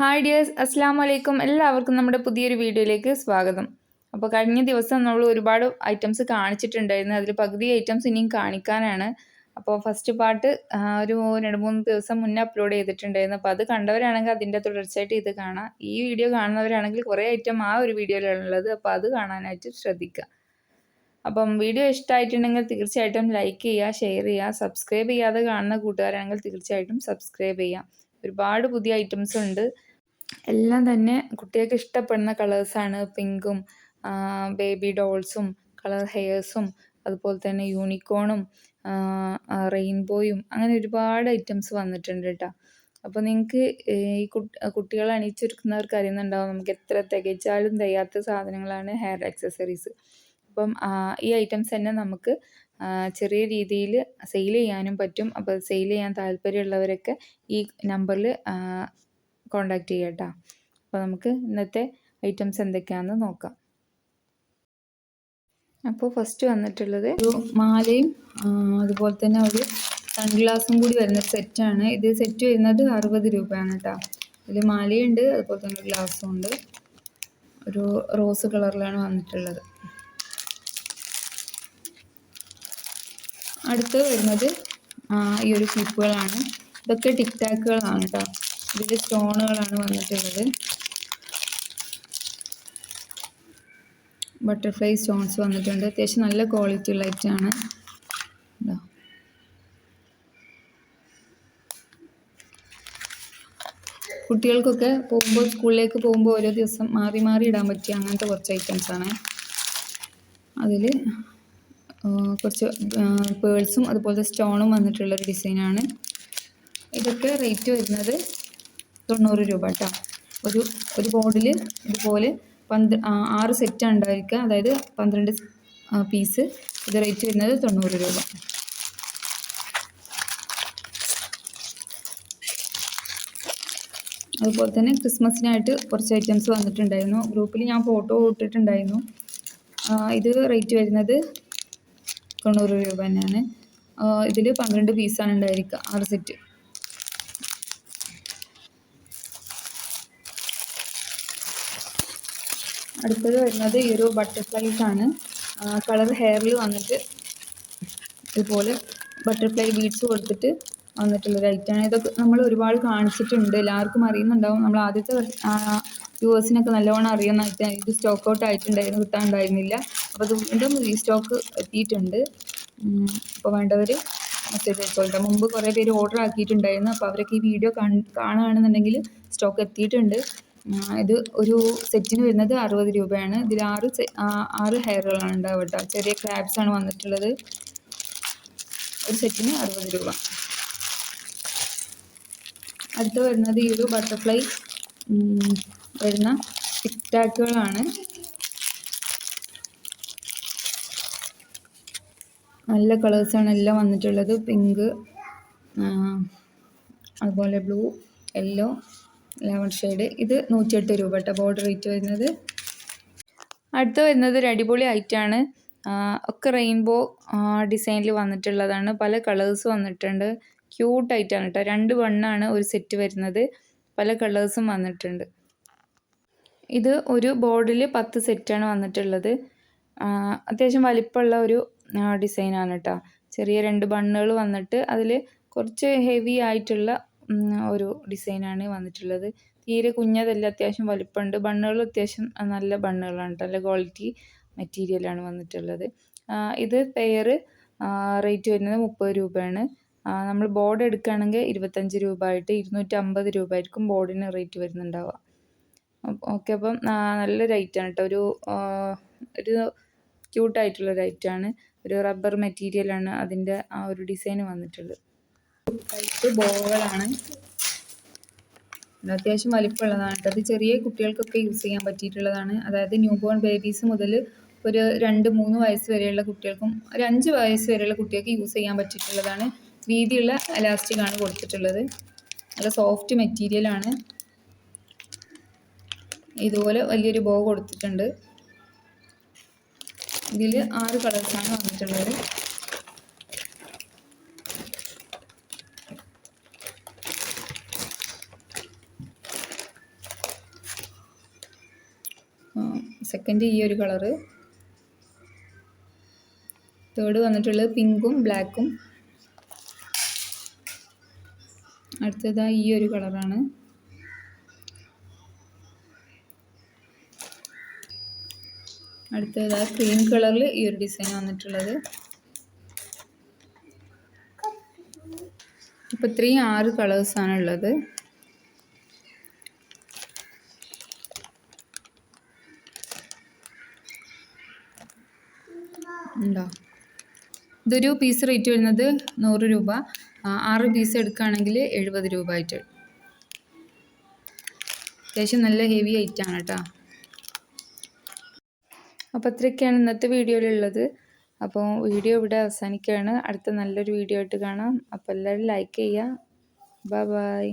Hi dears, അസ്സാം വലൈക്കും. എല്ലാവർക്കും നമ്മുടെ പുതിയൊരു വീഡിയോയിലേക്ക് സ്വാഗതം. അപ്പോൾ കഴിഞ്ഞ ദിവസം നമ്മൾ ഒരുപാട് ഐറ്റംസ് കാണിച്ചിട്ടുണ്ടായിരുന്നു. അതിൽ പകുതി ഐറ്റംസ് ഇനിയും കാണിക്കാനാണ്. അപ്പോൾ ഫസ്റ്റ് പാർട്ട് ഒരു 2-3 ദിവസം മുന്നേ അപ്ലോഡ് ചെയ്തിട്ടുണ്ടായിരുന്നു. അപ്പോൾ അത് കണ്ടവരാണെങ്കിൽ അതിൻ്റെ തുടർച്ചയായിട്ട് ഇത് കാണാം. ഈ വീഡിയോ കാണുന്നവരാണെങ്കിൽ കുറേ ഐറ്റം ആ ഒരു വീഡിയോയിലുള്ളത്, അപ്പോൾ അത് കാണാനായിട്ട് ശ്രദ്ധിക്കുക. അപ്പം വീഡിയോ ഇഷ്ടമായിട്ടുണ്ടെങ്കിൽ തീർച്ചയായിട്ടും ലൈക്ക് ചെയ്യുക, ഷെയർ ചെയ്യുക. സബ്സ്ക്രൈബ് ചെയ്യാതെ കാണുന്ന കൂട്ടുകാരാണെങ്കിൽ തീർച്ചയായിട്ടും സബ്സ്ക്രൈബ് ചെയ്യുക. ഒരുപാട് പുതിയ ഐറ്റംസ് ഉണ്ട്. എല്ലാം തന്നെ കുട്ടികൾക്ക് ഇഷ്ടപ്പെടുന്ന കളേഴ്സാണ്. പിങ്കും ബേബി ഡോൾസും കളർ ഹെയർസും അതുപോലെ തന്നെ യൂണിക്കോണും റെയിൻബോയും അങ്ങനെ ഒരുപാട് ഐറ്റംസ് വന്നിട്ടുണ്ട് കേട്ടോ. അപ്പോൾ നിങ്ങൾക്ക് ഈ കുട്ടികളെ അണിയിച്ചൊരുക്കുന്നവർക്ക് അറിയുന്നുണ്ടാവും നമുക്ക് എത്ര തികച്ചാലും തികയാത്ത സാധനങ്ങളാണ് ഹെയർ ആക്സസറീസ്. അപ്പം ഈ ഐറ്റംസ് തന്നെ നമുക്ക് ചെറിയ രീതിയിൽ സെയിൽ ചെയ്യാനും പറ്റും. അപ്പോൾ സെയിൽ ചെയ്യാൻ താല്പര്യമുള്ളവരൊക്കെ ഈ നമ്പറിൽ കോണ്ടാക്ട് ചെയ്യാം കേട്ടോ. അപ്പോൾ നമുക്ക് ഇന്നത്തെ ഐറ്റംസ് എന്തൊക്കെയാണെന്ന് നോക്കാം. അപ്പോൾ ഫസ്റ്റ് വന്നിട്ടുള്ളത് ഒരു മാലയും അതുപോലെ തന്നെ ഒരു സൺഗ്ലാസും കൂടി വരുന്ന സെറ്റാണ്. ഇത് സെറ്റ് വരുന്നത് 60 രൂപയാണ് കേട്ടോ. ഇതിൽ മാലയുണ്ട്, അതുപോലെ തന്നെ ഗ്ലാസും ഉണ്ട്. ഒരു റോസ് കളറിലാണ് വന്നിട്ടുള്ളത്. അടുത്ത് വരുന്നത് ഈ ഒരു ക്ലിപ്പുകളാണ്. ഇതൊക്കെ ടിക് ടാക്കുകളാണ് കേട്ടോ. ഇതിൽ സ്റ്റോണുകളാണ് വന്നിട്ടുള്ളത്. ബട്ടർഫ്ലൈ സ്റ്റോൺസ് വന്നിട്ടുണ്ട്. അത്യാവശ്യം നല്ല ക്വാളിറ്റി ഉള്ള ഐറ്റമാണ്. കുട്ടികൾക്കൊക്കെ പോകുമ്പോൾ സ്കൂളിലേക്ക് പോകുമ്പോൾ ഓരോ ദിവസം മാറി മാറി ഇടാൻ പറ്റിയ അങ്ങനത്തെ കുറച്ച് ഐറ്റംസാണ്. അതിൽ കുറച്ച് പേൾസും അതുപോലെ സ്റ്റോണും വന്നിട്ടുള്ളൊരു ഡിസൈനാണ്. ഇതൊക്കെ റേറ്റ് വരുന്നത് 90 രൂപ കേട്ടോ. ഒരു ബോർഡിൽ ഇതുപോലെ 6 സെറ്റാണ് ഉണ്ടായിരിക്കുക, അതായത് 12 പീസ്. ഇത് റേറ്റ് വരുന്നത് 90 രൂപ. അതുപോലെ തന്നെ ക്രിസ്മസിനായിട്ട് കുറച്ച് ഐറ്റംസ് വന്നിട്ടുണ്ടായിരുന്നു. ഗ്രൂപ്പിൽ ഞാൻ ഫോട്ടോ ഇട്ടിട്ടുണ്ടായിരുന്നു. ഇത് റേറ്റ് വരുന്നത് 90 രൂപ തന്നെയാണ്. ഇതിൽ 12 പീസാണ് ഉണ്ടായിരിക്കുക, 6 സെറ്റ്. അടുത്തത് വരുന്നത് ഈ ഒരു ബട്ടർഫ്ലൈസ് ആണ്. കളർ ഹെയറിൽ വന്നിട്ട് ഇതുപോലെ ബട്ടർഫ്ലൈ ബീഡ്സ് കൊടുത്തിട്ട് വന്നിട്ടുള്ളൊരു ഐറ്റമാണ്. ഇതൊക്കെ നമ്മൾ ഒരുപാട് കാണിച്ചിട്ടുണ്ട്, എല്ലാവർക്കും അറിയുന്നുണ്ടാവും. നമ്മൾ ആദ്യത്തെ വ്യൂവേഴ്സിനൊക്കെ നല്ലവണ്ണം അറിയുന്ന ഐറ്റം. ഇത് സ്റ്റോക്ക് ഔട്ട് ആയിട്ടുണ്ടായിരുന്നു, കിട്ടാനുണ്ടായിരുന്നില്ല. അപ്പോൾ അത് വീണ്ടും റീസ്റ്റോക്ക് എത്തിയിട്ടുണ്ട്. അപ്പോൾ വേണ്ടവർ മെസ്സേജ് അയച്ചോളൂ. മുമ്പ് കുറേ പേര് ഓർഡർ ആക്കിയിട്ടുണ്ടായിരുന്നു. അപ്പോൾ അവരൊക്കെ ഈ വീഡിയോ കാണുകയാണെന്നുണ്ടെങ്കിൽ സ്റ്റോക്ക് എത്തിയിട്ടുണ്ട്. ഇത് ഒരു സെറ്റിന് വരുന്നത് 60 രൂപയാണ്. ഇതിൽ 6 ഹെയറുകളാണ് ഉണ്ടാവുക കേട്ടോ. ചെറിയ ക്രാബ്സ് ആണ് വന്നിട്ടുള്ളത്. ഒരു സെറ്റിന് 60 രൂപ. അടുത്ത് വരുന്നത് ഈ ഒരു ബട്ടർഫ്ലൈ വരുന്ന ടിക് ടാക്കുകളാണ്. നല്ല കളേഴ്സാണ് എല്ലാം വന്നിട്ടുള്ളത്. പിങ്ക്, അതുപോലെ ബ്ലൂ, യെല്ലോ, ലെമൺ ഷെയ്ഡ്. ഇത് 108 രൂപ കേട്ടോ ബോർഡർ റേറ്റ് വരുന്നത്. അടുത്ത് വരുന്നത് ഒരു അടിപൊളി ഐറ്റമാണ്. ഒക്കെ റെയിൻബോ ഡിസൈനിൽ വന്നിട്ടുള്ളതാണ്. പല കളേഴ്സ് വന്നിട്ടുണ്ട്. ക്യൂട്ട് ആയിട്ടാണ് കേട്ടോ. 2 ബണ്ണാണ് ഒരു സെറ്റ് വരുന്നത്. പല കളേഴ്സും വന്നിട്ടുണ്ട്. ഇത് ഒരു ബോർഡിൽ 10 സെറ്റാണ് വന്നിട്ടുള്ളത്. അത്യാവശ്യം വലിപ്പമുള്ള ഒരു ഡിസൈനാണ് കേട്ടോ. ചെറിയ 2 ബണ്ണുകൾ വന്നിട്ട് അതിൽ കുറച്ച് ഹെവി ആയിട്ടുള്ള ഒരു ഡിസൈനാണ് വന്നിട്ടുള്ളത്. തീരെ കുഞ്ഞതല്ല, അത്യാവശ്യം വലിപ്പമുണ്ട്. ബണ്ണുകൾ അത്യാവശ്യം നല്ല ബണ്ണുകളാണ് കേട്ടോ. നല്ല ക്വാളിറ്റി മെറ്റീരിയലാണ് വന്നിട്ടുള്ളത്. ഇത് പെയർ റേറ്റ് വരുന്നത് 30 രൂപയാണ്. നമ്മൾ ബോർഡ് എടുക്കുകയാണെങ്കിൽ 25 രൂപ ആയിട്ട് 250 രൂപ ആയിരിക്കും ബോർഡിന് റേറ്റ് വരുന്നുണ്ടാവുക. ഓക്കെ, അപ്പം നല്ലൊരു ഐറ്റമാണ് കേട്ടോ. ഒരു ക്യൂട്ടായിട്ടുള്ളൊരു ഐറ്റമാണ്. ഒരു റബ്ബർ മെറ്റീരിയലാണ് അതിൻ്റെ ആ ഒരു ഡിസൈൻ വന്നിട്ടുള്ളത്. ബോകളാണ്, അത്യാവശ്യം വലിപ്പമുള്ളതാണ് കേട്ടോ. അത് ചെറിയ കുട്ടികൾക്കൊക്കെ യൂസ് ചെയ്യാൻ പറ്റിയിട്ടുള്ളതാണ്. അതായത് ന്യൂ ബോൺ ബേബീസ് മുതൽ ഒരു 2-3 വയസ്സ് വരെയുള്ള കുട്ടികൾക്കും ഒരു 5 വയസ്സ് വരെയുള്ള കുട്ടികൾക്ക് യൂസ് ചെയ്യാൻ പറ്റിയിട്ടുള്ളതാണ്. വീതിയുള്ള എലാസ്റ്റിക്കാണ് കൊടുത്തിട്ടുള്ളത്. നല്ല സോഫ്റ്റ് മെറ്റീരിയലാണ്. ഇതുപോലെ വലിയൊരു ബോ കൊടുത്തിട്ടുണ്ട്. ഇതിൽ 6 കളേഴ്സാണ് വന്നിട്ടുള്ളത്. സെക്കൻഡ് ഈ ഒരു കളറ്. തേർഡ് വന്നിട്ടുള്ളത് പിങ്കും ബ്ലാക്കും. അടുത്തതാ ഈ ഒരു കളറാണ്. അടുത്തതാ ക്രീം കളറിൽ ഈ ഒരു ഡിസൈൻ വന്നിട്ടുള്ളത്. ഇപ്പോൾ ഇത്രയും 6 കളേഴ്സാണ് ഉള്ളത്. ഉണ്ടോ? ഇതൊരു പീസ് റേറ്റ് വരുന്നത് 100 രൂപ. 6 പീസ് എടുക്കുകയാണെങ്കിൽ 70 രൂപ ആയിട്ട്. അത്യാവശ്യം നല്ല ഹെവി ഐറ്റാണ് കേട്ടോ. അപ്പോൾ ഇത്രയൊക്കെയാണ് ഇന്നത്തെ വീഡിയോയിലുള്ളത്. അപ്പോൾ വീഡിയോ ഇവിടെ അവസാനിക്കുകയാണ്. അടുത്ത നല്ലൊരു വീഡിയോ ആയിട്ട് കാണാം. അപ്പോൾ എല്ലാവരും ലൈക്ക് ചെയ്യുക. Bye bye.